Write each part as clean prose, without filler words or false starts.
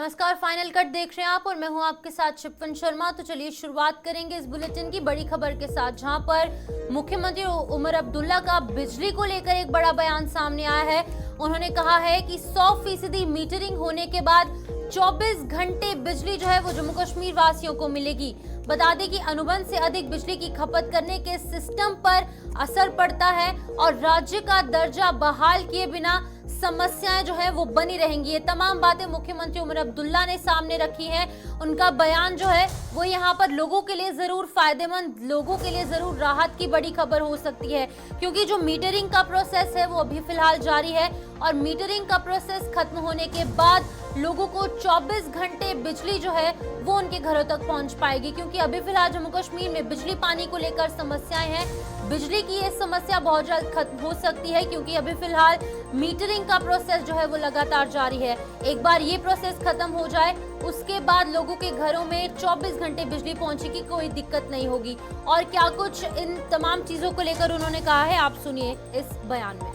नमस्कार, final cut देख रहे हैं आप और मैं हूं आपके साथ शिप्वन शर्मा। तो चलिए शुरुआत करेंगे इस बुलेटिन की बड़ी खबर के साथ, जहां पर मुख्यमंत्री उमर अब्दुल्ला का बिजली को लेकर एक बड़ा बयान सामने आया है। उन्होंने कहा है कि 100% मीटरिंग होने के बाद 24 घंटे बिजली जो है वो जम्मू कश्मीर वासियों को मिलेगी। बता दें कि अनुबंध से अधिक बिजली की खपत करने के सिस्टम पर असर पड़ता है और राज्य का दर्जा बहाल किए बिना समस्याएं जो है वो बनी रहेंगी। ये तमाम बातें मुख्यमंत्री उमर अब्दुल्ला ने सामने रखी हैं। उनका बयान जो है वो यहाँ पर लोगों के लिए जरूर फायदेमंद, लोगों के लिए जरूर राहत की बड़ी खबर हो सकती है, क्योंकि जो मीटरिंग का प्रोसेस है वो अभी फिलहाल जारी है और मीटरिंग का प्रोसेस खत्म होने के बाद लोगों को 24 घंटे बिजली जो है वो उनके घरों तक पहुंच पाएगी। क्योंकि अभी फिलहाल जम्मू कश्मीर में बिजली पानी को लेकर समस्याएं हैं। बिजली की ये समस्या बहुत जल्द खत्म हो सकती है, क्योंकि अभी फिलहाल मीटरिंग का प्रोसेस जो है वो लगातार जारी है। एक बार ये प्रोसेस खत्म हो जाए उसके बाद लोगों के घरों में 24 घंटे बिजली पहुंचेगी, कोई दिक्कत नहीं होगी। और क्या कुछ इन तमाम चीजों को लेकर उन्होंने कहा है, आप सुनिए इस बयान में।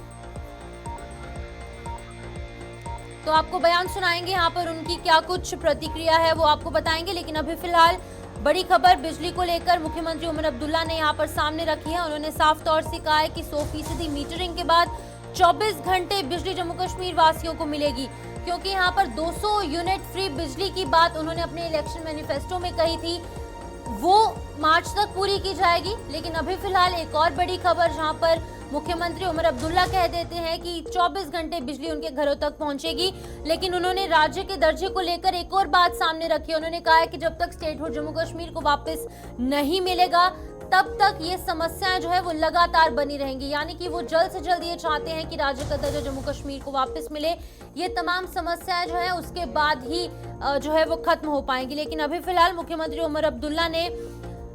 तो आपको बयान सुनाएंगे, यहाँ पर उनकी क्या कुछ प्रतिक्रिया है वो आपको बताएंगे। लेकिन अभी फिलहाल बड़ी खबर बिजली को लेकर मुख्यमंत्री उमर अब्दुल्ला ने यहाँ पर सामने रखी है। उन्होंने साफ तौर से कहा है कि 100% मीटरिंग के बाद 24 घंटे बिजली जम्मू कश्मीर वासियों को मिलेगी, क्योंकि यहाँ पर 200 यूनिट फ्री बिजली की बात उन्होंने अपने इलेक्शन मैनिफेस्टो में कही थी, वो मार्च तक पूरी की जाएगी। लेकिन अभी फिलहाल एक और बड़ी खबर, जहां पर मुख्यमंत्री उमर अब्दुल्ला कह देते हैं कि 24 घंटे बिजली उनके घरों तक पहुंचेगी। लेकिन उन्होंने राज्य के दर्जे को लेकर एक और बात सामने रखी है। उन्होंने कहा है कि जब तक स्टेटहुड जम्मू कश्मीर को वापस नहीं मिलेगा तब तक ये समस्याएं जो है वो लगातार बनी रहेंगी। यानी कि वो जल्द से जल्द ये चाहते हैं कि राज्य का दर्जा जम्मू कश्मीर को वापस मिले। ये तमाम समस्याएं जो है उसके बाद ही जो है वो खत्म हो पाएंगी। लेकिन अभी फिलहाल मुख्यमंत्री उमर अब्दुल्ला ने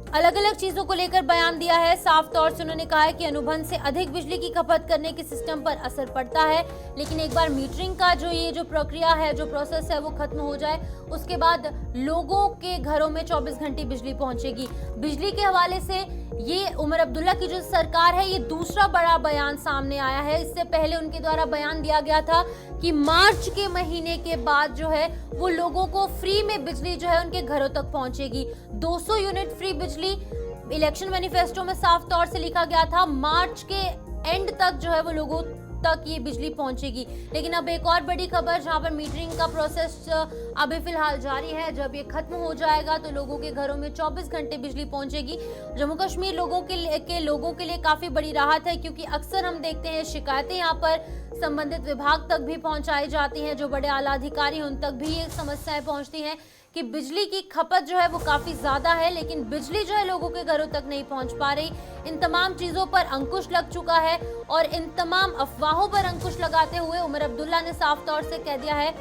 अलग अलग चीजों को लेकर बयान दिया है। साफ तौर से उन्होंने कहा है कि अनुबंध से अधिक बिजली की खपत करने के सिस्टम पर असर पड़ता है, लेकिन एक बार मीटरिंग का जो प्रक्रिया है, जो प्रोसेस है वो खत्म हो जाए उसके बाद लोगों के घरों में 24 घंटे बिजली पहुंचेगी। बिजली के हवाले से ये उमर अब्दुल्ला की जो सरकार है, ये दूसरा बड़ा बयान सामने आया है। इससे पहले उनके द्वारा बयान दिया गया था कि मार्च के महीने के बाद जो है वो लोगों को फ्री में बिजली जो है उनके घरों तक पहुंचेगी। 200 यूनिट फ्री बिजली इलेक्शन मैनिफेस्टो में साफ तौर से लिखा गया था। मार्च के एंड तक जो है वो लोगों तक ये बिजली पहुंचेगी। लेकिन अब एक और बड़ी खबर, जहां पर मीटरिंग का प्रोसेस अभी फिलहाल जारी है, जब ये खत्म हो जाएगा तो लोगों के घरों में 24 घंटे बिजली पहुंचेगी। जम्मू कश्मीर लोगों के लिए काफी बड़ी राहत है, क्योंकि अक्सर हम देखते हैं शिकायतें यहाँ पर संबंधित विभाग तक भी पहुंचाई जाती हैं, जो बड़े आला अधिकारी उन तक भी ये समस्याएं पहुंचती हैं कि बिजली की खपत जो है वो काफी ज्यादा है, लेकिन बिजली जो है लोगों के घरों तक नहीं पहुंच पा रही। इन तमाम चीजों पर अंकुश लग चुका है और इन तमाम अफवाहों पर अंकुश लगाते हुए उमर अब्दुल्ला ने साफ तौर से कह दिया है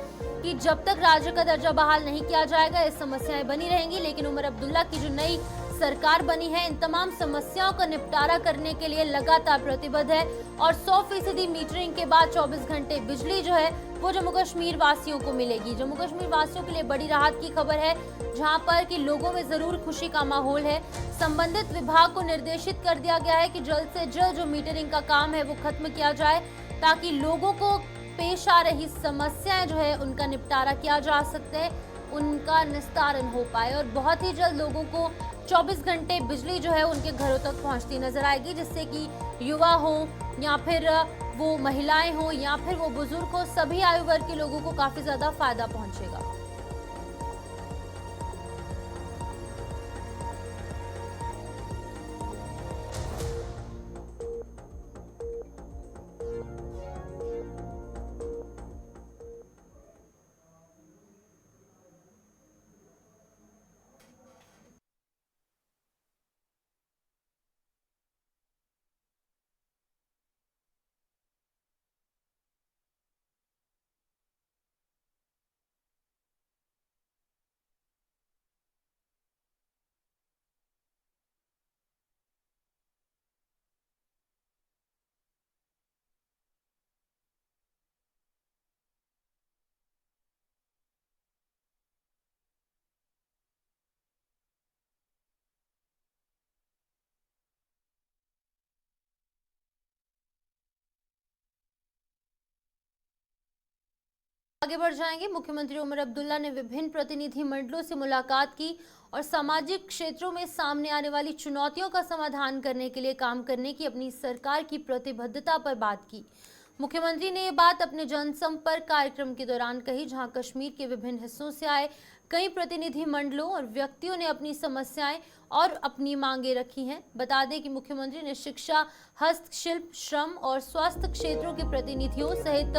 कि जब तक राज्य का दर्जा बहाल नहीं किया जाएगा ये समस्याएं बनी रहेंगी। लेकिन उमर अब्दुल्ला की जो नई सरकार बनी है इन तमाम समस्याओं का निपटारा करने के लिए लगातार प्रतिबद्ध है और 100% मीटरिंग के बाद 24 घंटे बिजली जो है वो जम्मू कश्मीर वासियों को मिलेगी। जम्मू कश्मीर वासियों के लिए बड़ी राहत की खबर है, जहां पर कि लोगों में जरूर खुशी का माहौल है। संबंधित विभाग को निर्देशित कर दिया गया है कि जल्द से जल्द जो मीटरिंग का काम है वो खत्म किया जाए, ताकि लोगों को पेश आ रही समस्याएं जो है उनका निपटारा किया जा सकता है, उनका निस्तारण हो पाए और बहुत ही जल्द लोगों को 24 घंटे बिजली जो है उनके घरों तक पहुंचती नजर आएगी, जिससे कि युवा हो या फिर वो महिलाएं हो या फिर वो बुजुर्ग हो, सभी आयु वर्ग के लोगों को काफी ज्यादा फायदा पहुंचेगा। आगे बढ़ जाएंगे। मुख्यमंत्री उमर अब्दुल्ला ने विभिन्न प्रतिनिधि मंडलों से मुलाकात की और सामाजिक क्षेत्रों में सामने आने वाली चुनौतियों का समाधान करने के लिए काम करने की अपनी सरकार की प्रतिबद्धता पर बात की। मुख्यमंत्री ने ये बात अपने जनसंपर्क कार्यक्रम के दौरान कही, जहां कश्मीर के विभिन्न हिस्सों से आए कई प्रतिनिधि मंडलों और व्यक्तियों ने अपनी समस्याएं और अपनी मांगे रखी हैं। बता दें कि मुख्यमंत्री ने शिक्षा, हस्तशिल्प, श्रम और स्वास्थ्य क्षेत्रों के प्रतिनिधियों सहित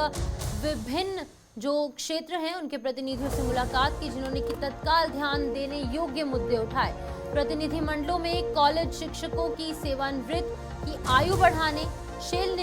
विभिन्न जो क्षेत्र हैं उनके प्रतिनिधियों से मुलाकात की, जिन्होंने कि तत्काल ध्यान देने योग्य मुद्दे उठाए। प्रतिनिधि मंडलों में कॉलेज शिक्षकों की सेवानिवृत्त की आयु बढ़ाने, शेल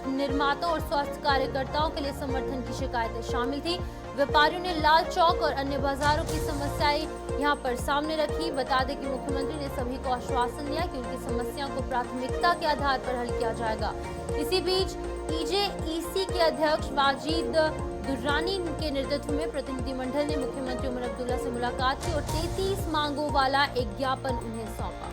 निर्माताओं और स्वास्थ्य कार्यकर्ताओं के लिए समर्थन की शिकायतें शामिल थी। व्यापारियों ने लाल चौक और अन्य बाजारों की समस्याएं यहां पर सामने रखी। बता दें कि मुख्यमंत्री ने सभी को आश्वासन दिया कि उनकी समस्याओं को प्राथमिकता के आधार पर हल किया जाएगा। इसी बीच ईजेईसी के अध्यक्ष वाजिद दुर्रानी के नेतृत्व में प्रतिनिधिमंडल ने मुख्यमंत्री उमर अब्दुल्ला से मुलाकात की और 33 मांगों वाला एक ज्ञापन उन्हें सौंपा।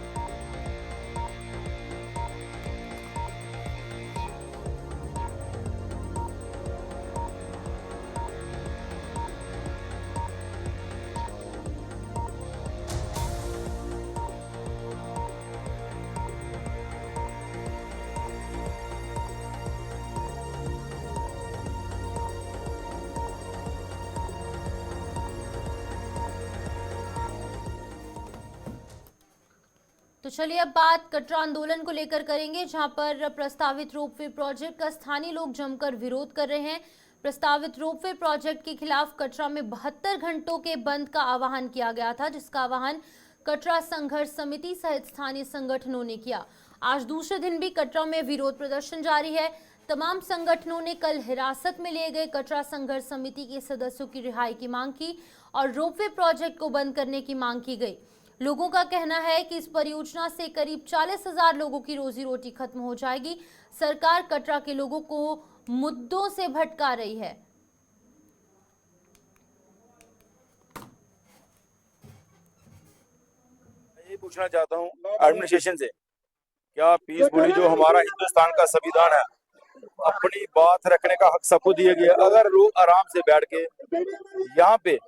तो चलिए अब बात कटरा आंदोलन को लेकर करेंगे, जहां पर प्रस्तावित रोपवे प्रोजेक्ट का स्थानीय लोग जमकर विरोध कर रहे हैं। प्रस्तावित रोपवे प्रोजेक्ट के खिलाफ कटरा में 72 घंटों के बंद का आह्वान किया गया था, जिसका आह्वान कटरा संघर्ष समिति सहित स्थानीय संगठनों ने किया। आज दूसरे दिन भी कटरा में विरोध प्रदर्शन जारी है। तमाम संगठनों ने कल हिरासत में लिए गए कटरा संघर्ष समिति के सदस्यों की रिहाई की मांग की और रोपवे प्रोजेक्ट को बंद करने की मांग की गई। लोगों का कहना है कि इस परियोजना से करीब 40,000 लोगों की रोजी रोटी खत्म हो जाएगी। सरकार कटरा के लोगों को मुद्दों से भटका रही है। ये पूछना चाहता हूँ एडमिनिस्ट्रेशन से, क्या पीसफुली जो हमारा हिंदुस्तान का संविधान है, अपनी बात रखने का हक सबको दिया गया। अगर लोग आराम से बैठ के यहाँ पे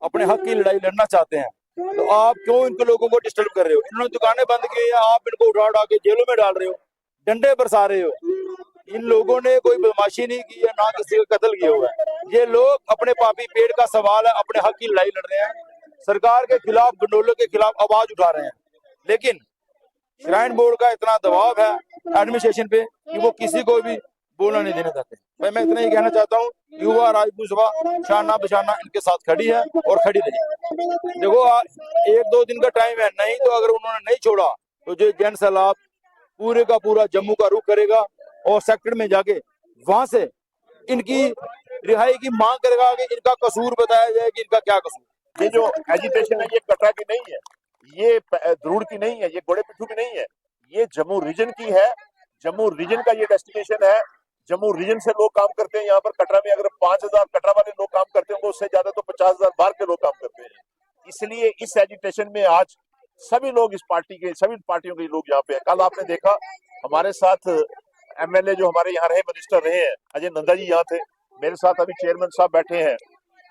अपने हक की लड़ाई लड़ना चाहते हैं तो आप क्यों इनको लोगों को डिस्टर्ब कर रहे हो? इन्होंने दुकानें बंद की है, आप इनको उठा उठा के जेलों में डाल रहे हो, डंडे बरसा रहे हो। इन लोगों ने कोई बदमाशी नहीं की है, ना किसी का कत्ल किया हुआ है। ये लोग अपने पापी पेट का सवाल है, अपने हक की लड़ाई लड़ रहे हैं, सरकार के खिलाफ, गंडोलों के खिलाफ आवाज उठा रहे हैं। लेकिन श्राइन बोर्ड का इतना दबाव है एडमिनिस्ट्रेशन पे कि वो किसी को भी बोलना नहीं देना चाहते। भाई मैं इतना ही कहना चाहता हूँ, युवा राजपूत सभा शाना बशाना इनके साथ खड़ी है और खड़ी रही। देखो 1-2 दिन का टाइम है, नहीं तो अगर उन्होंने नहीं छोड़ा तो जो जन सैलाब पूरे का पूरा जम्मू का रुख करेगा और सेक्टर में जाके वहां से इनकी रिहाई की मांग करेगा कि इनका कसूर बताया जाए कि इनका क्या कसूर। ये जो एजिटेशन है ये कटरा की नहीं है, ये ध्रुड़ की नहीं है, ये घोड़े पिट्ठू की नहीं है, ये जम्मू रीजन की है। जम्मू रीजन का ये डेस्टिनेशन है। जम्मू रीजन से लोग काम करते हैं। यहाँ पर कटरा में अगर 5,000 कटरा वाले लोग काम करते होंगे, उससे ज्यादा तो 50,000 बाहर के लोग काम करते हैं। इसलिए इस एजिटेशन में आज सभी लोग, इस पार्टी के सभी पार्टियों के लोग यहाँ पे हैं। कल आपने देखा हमारे साथ एमएलए जो हमारे यहाँ रहे, मिनिस्टर रहे हैं, अजय नंदा जी यहाँ थे। मेरे साथ अभी चेयरमैन साहब बैठे हैं,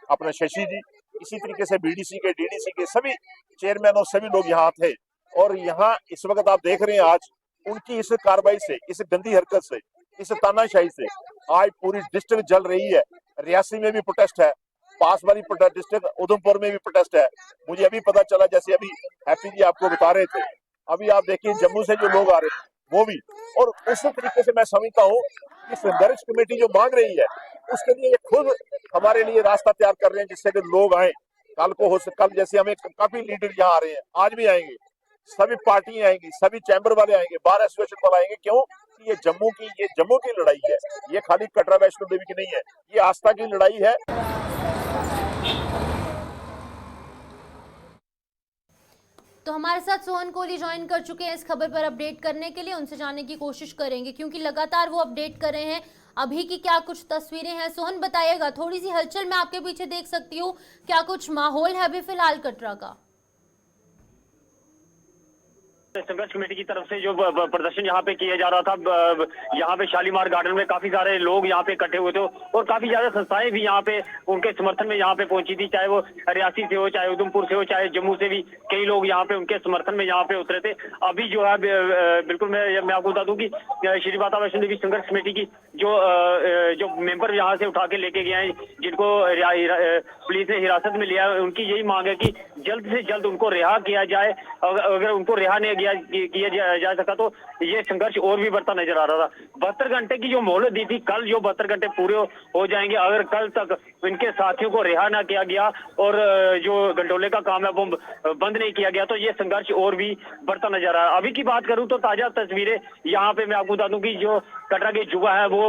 अपने शशि जी। इसी तरीके से बीडीसी के, डीडीसी के सभी चेयरमैन और सभी लोग यहाँ थे। और यहाँ इस वक्त आप देख रहे हैं आज उनकी इस कार्रवाई से, इस गंदी हरकत से, इस तानाशाही से आज पूरी डिस्ट्रिक्ट जल रही है। रियासी में भी प्रोटेस्ट है, पास वाली डिस्ट्रिक्ट उधमपुर में भी प्रोटेस्ट है। मुझे अभी पता चला, जैसे अभी हैप्पी जी आपको बता रहे थे, अभी आप देखिए जम्मू से जो लोग आ रहे हैं वो भी। और उसी तरीके से मैं समझता हूँ कि संघर्ष कमेटी जो मांग रही है उसके लिए ये खुद हमारे लिए रास्ता तैयार कर रहे हैं, जिससे कि लोग आए। कल को कल जैसे हमें काफी लीडर यहाँ आ रहे हैं, आज भी आएंगे, सभी पार्टियां आएंगी, सभी चैम्बर वाले आएंगे, बार एसोसिएशन वाले आएंगे। क्यों? ये जम्मू की लड़ाई है, ये खाली कटरा वैष्णो देवी की नहीं है, ये आस्था की लड़ाई है। तो हमारे साथ सोहन कोहली ज्वाइन कर चुके हैं इस खबर पर अपडेट करने के लिए। उनसे जानने की कोशिश करेंगे, क्योंकि लगातार वो अपडेट कर रहे हैं अभी की क्या कुछ तस्वीरें हैं। सोहन बताइएगा, थोड़ी सी हलचल मैं आपके पीछे देख सकती हूँ, क्या कुछ माहौल है अभी फिलहाल कटरा का? संघर्ष कमेटी की तरफ से जो प्रदर्शन यहाँ पे किया जा रहा था, यहाँ पे शालीमार गार्डन में काफी सारे लोग यहाँ पे इकट्ठे हुए थे और काफी ज्यादा संस्थाएं भी यहाँ पे उनके समर्थन में यहाँ पे पहुंची थी, चाहे वो रियासी से हो, चाहे उधमपुर से हो, चाहे जम्मू से भी कई लोग यहाँ पे उनके समर्थन में यहाँ पे उतरे थे। अभी जो है बिल्कुल मैं आपको बता दूं कि श्री माता वैष्णो देवी संघर्ष कमेटी की जो मेंबर यहाँ से उठा के लेके गए हैं, जिनको पुलिस ने हिरासत में लिया, उनकी यही मांग है कि जल्द से जल्द उनको रिहा किया जाए। अगर उनको रिहा नहीं किया जा सका तो ये संघर्ष और भी बढ़ता नजर आ रहा था। 72 घंटे की जो मोहलत दी थी, कल जो 72 घंटे पूरे हो जाएंगे, अगर कल तक इनके साथियों को रिहा ना किया गया और जो गंडोले का काम है वो बंद नहीं किया गया तो ये संघर्ष और भी बढ़ता नजर आ रहा है। अभी की बात करूं तो ताजा तस्वीरें यहाँ पे मैं आपको बता दूं कि जो कटरा के युवा है वो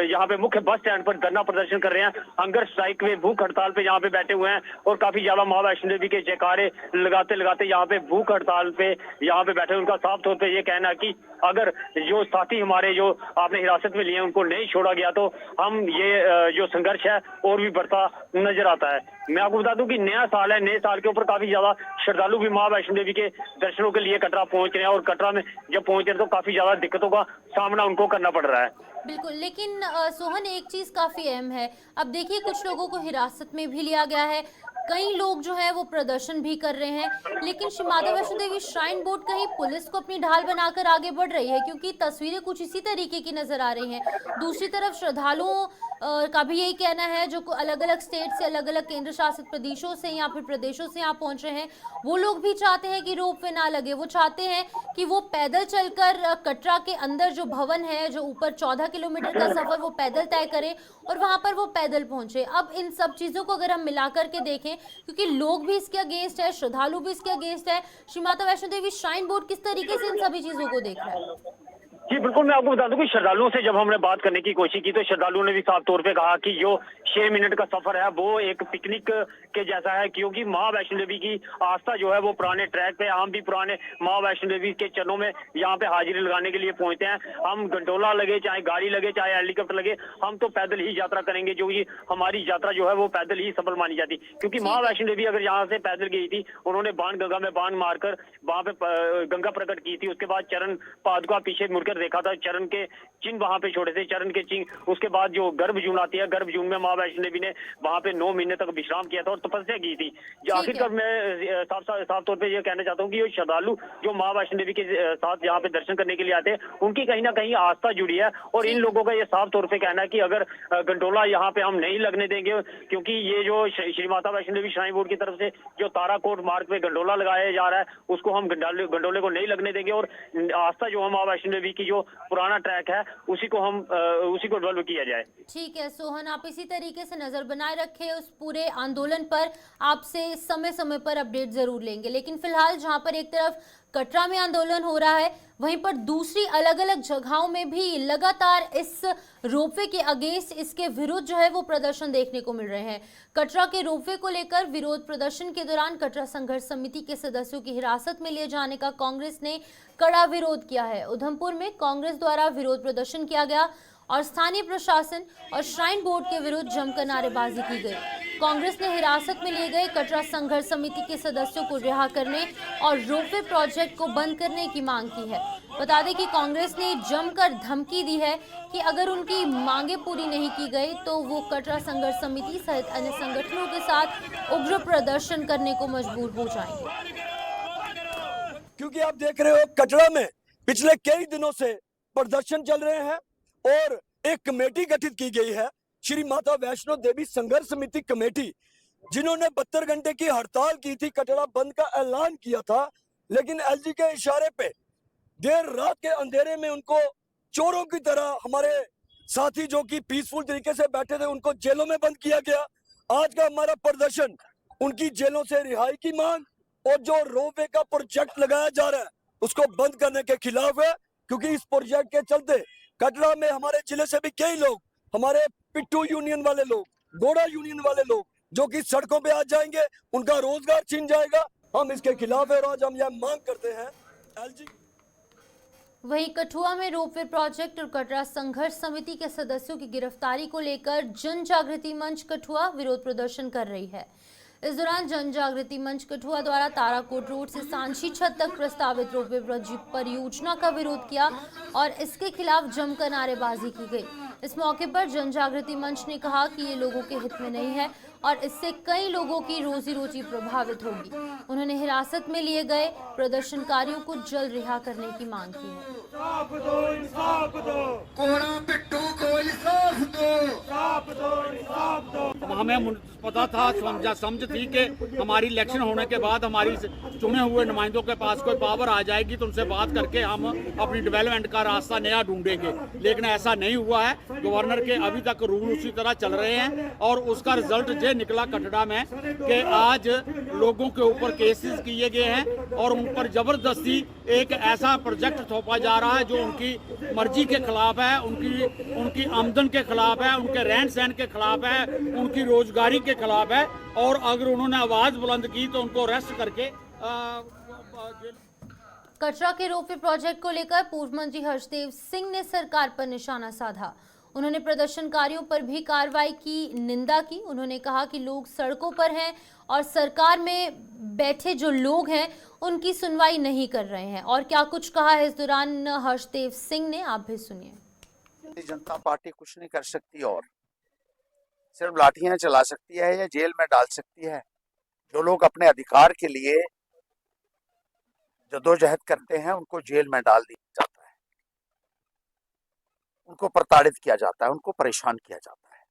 यहाँ पे मुख्य बस स्टैंड पर धरना प्रदर्शन कर रहे हैं, हंगर स्ट्राइक में, भूख हड़ताल पे यहाँ पे बैठे हुए हैं और काफी ज्यादा मां वैष्णो देवी के जयकारे लगाते लगाते यहाँ पे भूख हड़ताल पे यहाँ पे बैठे। उनका साफ तौर पे ये कहना है कि अगर जो साथी हमारे जो आपने हिरासत में लिए उनको नहीं छोड़ा गया तो हम ये जो संघर्ष है और भी बढ़ता नजर आता है। मैं आपको बता दूं कि नया साल है, नए साल के ऊपर काफी ज्यादा श्रद्धालु भी मां वैष्णो देवी के दर्शनों के लिए कटरा पहुंच रहे हैं और कटरा में जब पहुंच रहे हैं तो काफी ज्यादा दिक्कतों का सामना उनको करना पड़ रहा है। बिल्कुल, लेकिन सोहन एक चीज काफी अहम है। अब देखिए कुछ लोगों को हिरासत में भी लिया गया है, कई लोग जो है वो प्रदर्शन भी कर रहे हैं, लेकिन श्री माता वैष्णो देवी श्राइन बोर्ड कहीं पुलिस को अपनी ढाल बनाकर आगे बढ़ रही है, क्योंकि तस्वीरें कुछ इसी तरीके की नजर आ रही हैं। दूसरी तरफ श्रद्धालुओं का भी यही कहना है जो अलग अलग स्टेट से, अलग अलग केंद्र शासित प्रदेशों से या फिर प्रदेशों से यहाँ पहुंच रहे हैं, वो लोग भी चाहते हैं कि रोप वे ना लगे। वो चाहते हैं कि वो पैदल चलकर कटरा के अंदर जो भवन है, जो ऊपर 14 किलोमीटर का सफर वो पैदल तय करें और वहां पर वो पैदल पहुंचे। अब इन सब चीजों को अगर हम मिला करके देखें, क्योंकि लोग भी इसके अगेंस्ट है, श्रद्धालु भी इसके अगेंस्ट है, श्री माता वैष्णो देवी श्राइन बोर्ड किस तरीके से इन सभी चीजों को देख रहा है? जी बिल्कुल, मैं आपको बता दूं कि श्रद्धालुओं से जब हमने बात करने की कोशिश की तो श्रद्धालुओं ने भी साफ तौर पे कहा कि जो 6 मिनट का सफर है वो एक पिकनिक के जैसा है, क्योंकि मां वैष्णो देवी की आस्था जो है वो पुराने ट्रैक पे, हम भी पुराने मां वैष्णो देवी के चरणों में यहाँ पे हाजिरी लगाने के लिए पहुंचते हैं। हम गंडोला लगे, चाहे गाड़ी लगे, चाहे हेलीकॉप्टर लगे, हम तो पैदल ही यात्रा करेंगे, जो ये हमारी यात्रा जो है वो पैदल ही सफल मानी जाती, क्योंकि मां वैष्णो देवी अगर यहाँ से पैदल गई थी, उन्होंने बाण गंगा में बाण मारकर वहां पे गंगा प्रकट की थी, उसके बाद चरण पादुका पीछे मुड़कर देखा था, चरण के चिन्ह वहां पे छोड़े थे, चरण के चिन्ह। उसके बाद जो गर्भ जून आती है, गर्भ जून में मां वैष्णो देवी ने वहां पे 9 महीने तक विश्राम किया था और तपस्या की थी। आखिरकार मैं साफ तौर पे ये कहना चाहता हूँ कि ये श्रद्धालु जो मां वैष्णो देवी के साथ यहाँ पे दर्शन करने के लिए आते हैं, उनकी कहीं ना कहीं आस्था जुड़ी है और इन लोगों का ये साफ तौर पे कहना है कि अगर गंडोला यहाँ पे हम नहीं लगने देंगे, क्योंकि ये जो श्री माता वैष्णो देवी श्राइन बोर्ड की तरफ से जो ताराकोट मार्ग पे गंडोला लगाया जा रहा है उसको हम गंडोले को नहीं लगने देंगे और आस्था जो है मां वैष्णो देवी की जो पुराना ट्रैक है उसी को डेवलप किया जाए। ठीक है सोहन, आप इसी तरीके से नजर बनाए रखे उस पूरे आंदोलन पर, आपसे समय समय पर अपडेट जरूर लेंगे। लेकिन फिलहाल जहां पर एक तरफ कटरा में आंदोलन हो रहा है, वहीं पर दूसरी अलग अलग जगहों में भी लगातार इस रोपवे के अगेंस्ट, इसके विरुद्ध जो है वो प्रदर्शन देखने को मिल रहे हैं। कटरा के रोपवे को लेकर विरोध प्रदर्शन के दौरान कटरा संघर्ष समिति के सदस्यों की हिरासत में लिए जाने का कांग्रेस ने कड़ा विरोध किया है। उधमपुर में कांग्रेस द्वारा विरोध प्रदर्शन किया गया और स्थानीय प्रशासन और श्राइन बोर्ड के विरुद्ध जमकर नारेबाजी की गई। कांग्रेस ने हिरासत में लिए गए कटरा संघर्ष समिति के सदस्यों को रिहा करने और रोपवे प्रोजेक्ट को बंद करने की मांग की है। बता दें कि कांग्रेस ने जमकर धमकी दी है कि अगर उनकी मांगें पूरी नहीं की गई तो वो कटरा संघर्ष समिति सहित अन्य संगठनों के साथ उग्र प्रदर्शन करने को मजबूर हो जाएंगे। क्योंकि आप देख रहे हो कटरा में पिछले कई दिनों से प्रदर्शन चल रहे हैं और एक कमेटी गठित की गई है, श्री माता वैष्णो देवी संघर्ष समिति कमेटी, जिन्होंने 72 घंटे की हड़ताल की थी, कटरा बंद का ऐलान किया था, लेकिन एलजी के इशारे पे देर रात के अंधेरे में उनको चोरों की तरह हमारे साथी जो कि पीसफुल तरीके से बैठे थे उनको जेलों में बंद किया गया। आज का हमारा प्रदर्शन उनकी जेलों से रिहाई की मांग और जो रोपवे का प्रोजेक्ट लगाया जा रहा है उसको बंद करने के खिलाफ है, क्योंकि इस प्रोजेक्ट के चलते कटरा में हमारे जिले से भी कई लोग, हमारे पिट्ठू यूनियन वाले लोग, गोड़ा यूनियन वाले लोग जो कि सड़कों पे आ जाएंगे, उनका रोजगार छीन जाएगा। हम इसके खिलाफ है और आज हम यह मांग करते हैं एलजी। वहीं कठुआ में रोपवे प्रोजेक्ट और कटरा संघर्ष समिति के सदस्यों की गिरफ्तारी को लेकर जन जागृति मंच कठुआ विरोध प्रदर्शन कर रही है। इस दौरान जन जागृति मंच कठुआ द्वारा ताराकोट रोड से सांची छत तक प्रस्तावित रोपवे परियोजना का विरोध किया और इसके खिलाफ जमकर नारेबाजी की गई। इस मौके पर जन जागृति मंच ने कहा कि ये लोगों के हित में नहीं है और इससे कई लोगों की रोजी रोटी प्रभावित होगी। उन्होंने हिरासत में लिए गए प्रदर्शनकारियों को जल्द रिहा करने की मांग की है। हमें पता था, समझ थी कि हमारी इलेक्शन होने के बाद हमारी चुने हुए नुमाइंदों के पास कोई पावर आ जाएगी तो उनसे बात करके हम अपनी डेवलपमेंट का रास्ता नया ढूंढेंगे, लेकिन ऐसा नहीं हुआ है। गवर्नर के अभी तक रूल उसी तरह चल रहे हैं और उसका रिजल्ट ये निकला कटड़ा में कि आज लोगों के ऊपर केसेस किए गए हैं और उन पर जबरदस्ती एक ऐसा प्रोजेक्ट थोपा जा रहा है जो उनकी मर्जी के खिलाफ है, उनकी आमदन के खिलाफ है, उनके रहन सहन के खिलाफ है, उनकी रोजगारी के खिलाफ है और अगर उन्होंने आवाज बुलंद की तो उनको अरेस्ट करके कटरा के रोपवे प्रोजेक्ट को लेकर पूर्व मंत्री हर्षदेव सिंह ने सरकार पर निशाना साधा। उन्होंने प्रदर्शनकारियों पर भी कार्रवाई की निंदा की। उन्होंने कहा कि लोग सड़कों पर हैं और सरकार में बैठे जो लोग हैं उनकी सुनवाई नहीं कर रहे हैं। और क्या कुछ कहा है इस दौरान हर्षदेव सिंह ने, आप भी सुनिए। जनता पार्टी कुछ नहीं कर सकती और सिर्फ लाठियां चला सकती है या जेल में डाल सकती है। जो लोग अपने अधिकार के लिए जद्दोजहद करते हैं उनको जेल में डाल दिया जाता है, उनको प्रताड़ित किया जाता है, उनको परेशान किया जाता है।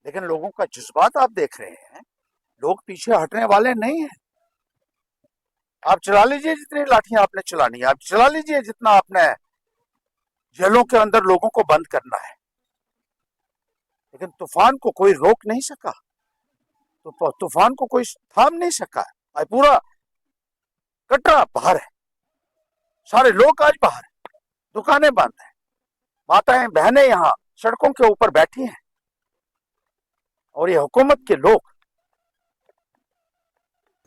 लेकिन लोगों का जज्बात आप देख रहे हैं, लोग पीछे हटने वाले नहीं हैं। आप चला लीजिए जितनी लाठियां आपने चलानी है, आप चला लीजिए जितना आपने जेलों के अंदर लोगों को बंद करना है, लेकिन तूफान को कोई रोक नहीं सका, तो तूफान को कोई थाम नहीं सका। पूरा कटरा बाहर है, सारे लोग आज बाहर हैं, दुकानें बंद हैं, माताएं बहनें यहाँ सड़कों के ऊपर बैठी हैं और ये हुकूमत के लोग।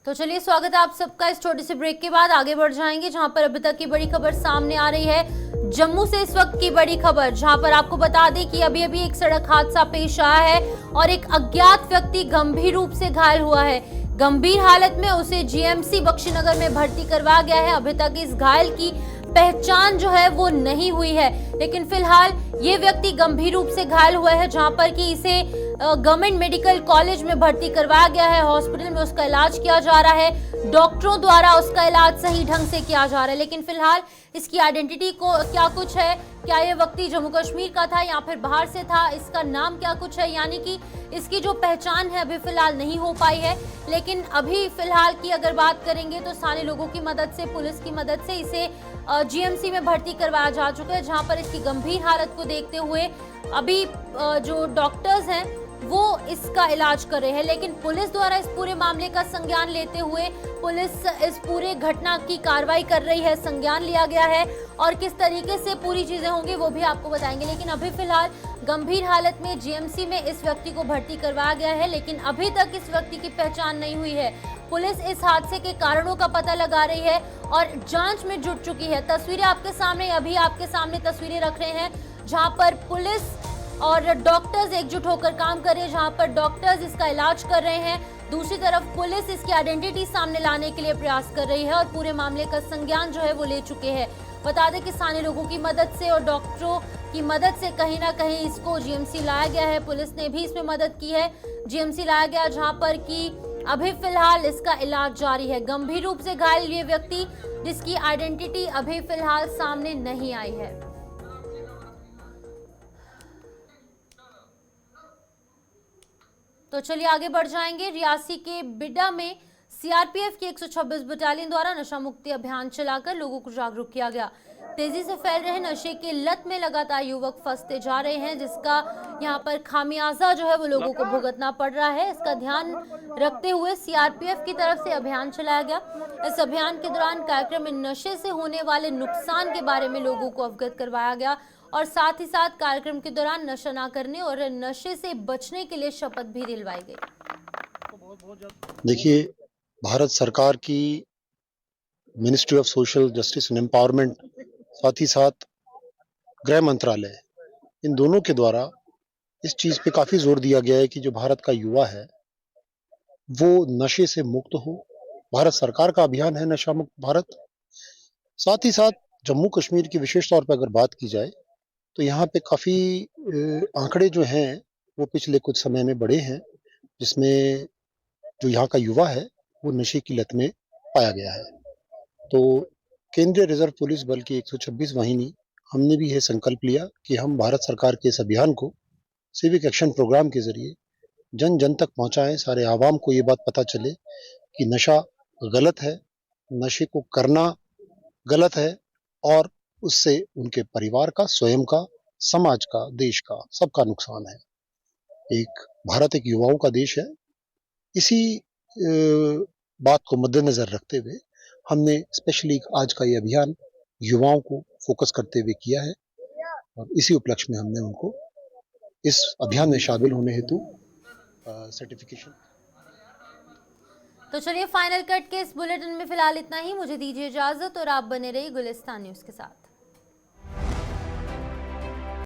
तो चलिए, स्वागत है आप सबका इस छोटे से ब्रेक के बाद। आगे बढ़ जाएंगे जहां पर अभी तक की बड़ी खबर सामने आ रही है। जम्मू से इस वक्त की बड़ी खबर, जहां पर आपको बता दें कि अभी अभी एक सड़क हादसा पेश आया है और एक अज्ञात व्यक्ति गंभीर रूप से घायल हुआ है। गंभीर हालत में उसे जीएमसी बख्शीनगर में भर्ती करवाया गया है। अभी तक इस घायल की पहचान जो है वो नहीं हुई है, लेकिन फिलहाल ये व्यक्ति गंभीर रूप से घायल हुआ है, जहां पर कि इसे गवर्नमेंट मेडिकल कॉलेज में भर्ती करवाया गया है। हॉस्पिटल में उसका इलाज किया जा रहा है, डॉक्टरों द्वारा उसका इलाज सही ढंग से किया जा रहा है। लेकिन फिलहाल इसकी आइडेंटिटी को क्या कुछ है, क्या ये व्यक्ति जम्मू कश्मीर का था या फिर बाहर से था, इसका नाम क्या कुछ है, यानी कि इसकी जो पहचान है अभी फिलहाल नहीं हो पाई है। लेकिन अभी फिलहाल की अगर बात करेंगे तो स्थानीय लोगों की मदद से, पुलिस की मदद से इसे जीएमसी में भर्ती करवाया जा चुका है, जहां पर इसकी गंभीर हालत को देखते हुए अभी जो डॉक्टर्स हैं वो इसका इलाज कर रहे हैं। लेकिन पुलिस द्वारा इस पूरे मामले का संज्ञान लेते हुए पुलिस इस पूरे घटना की कार्रवाई कर रही है, संज्ञान लिया गया है और किस तरीके से पूरी चीजें होंगी वो भी आपको बताएंगे। लेकिन अभी फिलहाल गंभीर हालत में जीएमसी में इस व्यक्ति को भर्ती करवाया गया है, लेकिन अभी तक इस व्यक्ति की पहचान नहीं हुई है। पुलिस इस हादसे के कारणों का पता लगा रही है और जांच में जुट चुकी है। तस्वीरें आपके सामने, अभी आपके सामने तस्वीरें रख रहे हैं जहां पर पुलिस और डॉक्टर्स एकजुट होकर काम कर रहे हैं, जहां पर डॉक्टर्स इसका इलाज कर रहे हैं। दूसरी तरफ पुलिस इसकी आइडेंटिटी सामने लाने के लिए प्रयास कर रही है और पूरे मामले का संज्ञान जो है वो ले चुके हैं। बता दें कि स्थानीय लोगों की मदद से और डॉक्टरों की मदद से कहीं ना कहीं इसको जीएमसी लाया गया है। पुलिस ने भी इसमें मदद की है, जीएमसी लाया गया जहां पर कि अभी फिलहाल इसका इलाज जारी है। गंभीर रूप से घायल ये व्यक्ति जिसकी आइडेंटिटी अभी फिलहाल सामने नहीं आई है। तो चलिए आगे बढ़ जाएंगे। रियासी के बिड्डा में सीआरपीएफ की 126 बटालियन द्वारा नशा मुक्ति अभियान चलाकर लोगों को जागरूक किया गया। तेजी से फैल रहे नशे के लत में लगातार युवक फंसते जा रहे हैं, जिसका यहां पर खामियाजा जो है वो लोगों को भुगतना पड़ रहा है। इसका ध्यान रखते हुए सीआरपीएफ की तरफ से अभियान चलाया गया। इस अभियान के दौरान कार्यक्रम में नशे से होने वाले नुकसान के बारे में लोगों को अवगत करवाया गया और साथ ही साथ कार्यक्रम के दौरान नशा ना करने और नशे से बचने के लिए शपथ भी दिलवाई गई। देखिए, भारत सरकार की ministry of social justice and empowerment, साथ ही साथ गृह मंत्रालय, इन दोनों के द्वारा इस चीज पे काफी जोर दिया गया है कि जो भारत का युवा है वो नशे से मुक्त हो। भारत सरकार का अभियान है नशा मुक्त भारत। साथ ही साथ जम्मू कश्मीर की विशेष तौर पर अगर बात की जाए तो यहाँ पे काफ़ी आंकड़े जो हैं वो पिछले कुछ समय में बढ़े हैं, जिसमें जो यहाँ का युवा है वो नशे की लत में पाया गया है। तो केंद्रीय रिजर्व पुलिस बल की 126 वाहिनी हमने भी यह संकल्प लिया कि हम भारत सरकार के इस अभियान को सिविक एक्शन प्रोग्राम के जरिए जन जन तक पहुंचाएं, सारे आवाम को ये बात पता चले कि नशा गलत है, नशे को करना गलत है और उससे उनके परिवार का, स्वयं का, समाज का, देश का, सबका नुकसान है। भारत एक युवाओं का देश है। इसी बात को मद्देनजर रखते हुए हमने स्पेशली आज का ये अभियान युवाओं को फोकस करते हुए किया है और इसी उपलक्ष्य में हमने उनको इस अभियान में शामिल होने हेतु सर्टिफिकेशन। तो चलिए फाइनल कट के इस बुलेटिन में फिलहाल इतना ही। मुझे दीजिए इजाजत और आप बने रहिए गुलिस्तान न्यूज के साथ।